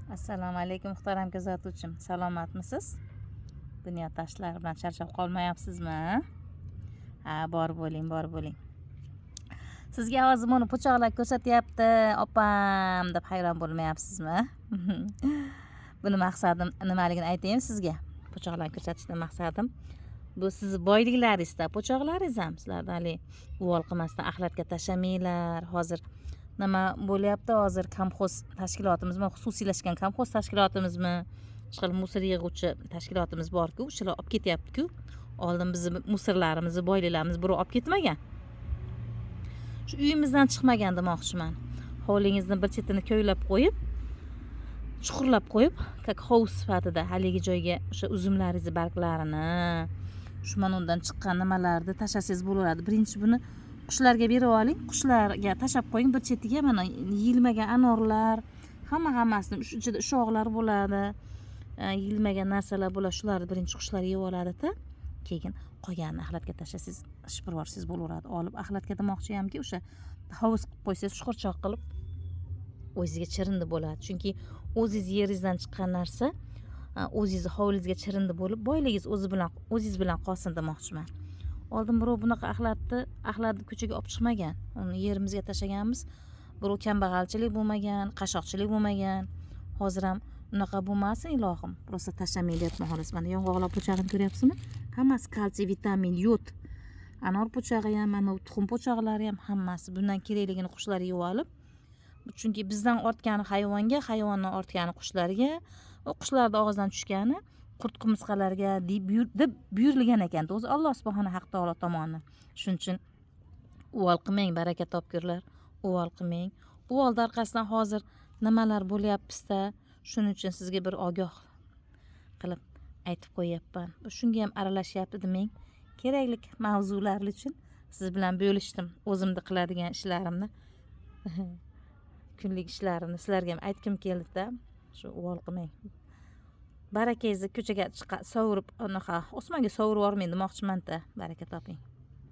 Assalomu alaykum muhtaram kuzatuvchim. Salomatmisiz? Dunyo tashlar bilan charchab qolmayapsizmi? Ha, bor bo'ling. Sizga hozir buni po'choqlar ko'rsatyapti, opam deb hayron bo'lmayapsizmi? Buni maqsadim nimaligini aytaymi sizga. Po'choqlarni ko'rsatishdan maqsadim bu siz boyliklaringizda, po'choqlaringiz ham sizlarda hali uvol qilmasdan axlatga tashamanglar. Hozir nima bo'lyapti? Hozir komxoz tashkilotimizmi, xususiylashgan komxoz tashkilotimizmi, ishqilib musor yig'uvchi tashkilotimiz bor-ku, o'shalar olib ketyapti-ku. Oldin bizni musorlarimizni, boyliklarimiz birov olib ketmagan. Shu uyimizdan chiqmagan demoqchiman. Hovlingizni bir chetini ko'ylab qo'yib, chuqurlab qo'yib, как hovuz sifatida haligi joyga o'sha uzumlaringizni barglarini, shu mana undan chiqqan nimalarni tashlasangiz bo'laveradi. Birinchi buni qushlarga berib oling, qushlarga tashab qo'ying bir chetiga. Mana yilmagan anorlar, hammasini shu ichida ushoqlar bo'ladi, yilmagan narsalar bo'ladi. Shularni birinchi qushlar yeb oladi-da, keyin qolganini axlatga tashlasangiz, shipirvorsangiz bo'laveradi. Olib axlatga demoqchi hamki, o'sha hovuz qilib qo'ysangiz, chuqurchoq qilib o'zingizga chirindi bo'ladi. Chunki o'zingiz yeringizdan chiqqan narsa o'zingizni hovlingizga chirindi bo'lib, boyligingiz o'zingiz bilan qolsin demoqchiman. Oldin birov bunaqa axlatni ko'chaga olib chiqmagan. Uni yerimizga tashlaganmiz. Birov kambag'alchilik bo'lmagan, qashshoqchilik bo'lmagan. Hozir ham unaqa bo'lmasin ilohim. Rosa tashlamang deyapman xolos. Mana yong'oqlar po'chog'ini ko'ryapsizmi? Hammasi kalsiy, vitamin, yod. Anor po'chog'i ham, mana tuxum po'choqlari ham hammasi bundan kerakligini qushlar yeb olib. Chunki bizdan ortgani hayvonga, hayvondan ortgani qushlarga, u qushlarning og'zidan tushgani qurt qumursqalarga deb buyurilgan ekan. O'zi Alloh subhanahu haq taolo tomonidan. Shuning uchun uvol qilmang, baraka topkurlar. Uvol qilmang. Uvolda orqasidan hozir nimalar bo'lyapti-da, shuning uchun sizga bir ogoh qilib aytib qo'yapman. Shunga ham aralashyapti demang. Kerakli mavzular uchun siz bilan bo'lishdim. O'zimda qiladigan ishlarimni, kunlik ishlarimni sizlarga ham aytkim keldi-da. Shu uvol qilmang. Barakangizni ko'chaga sovurib, unaqa osmonga sovurib yormang demoqchiman-da. Baraka toping.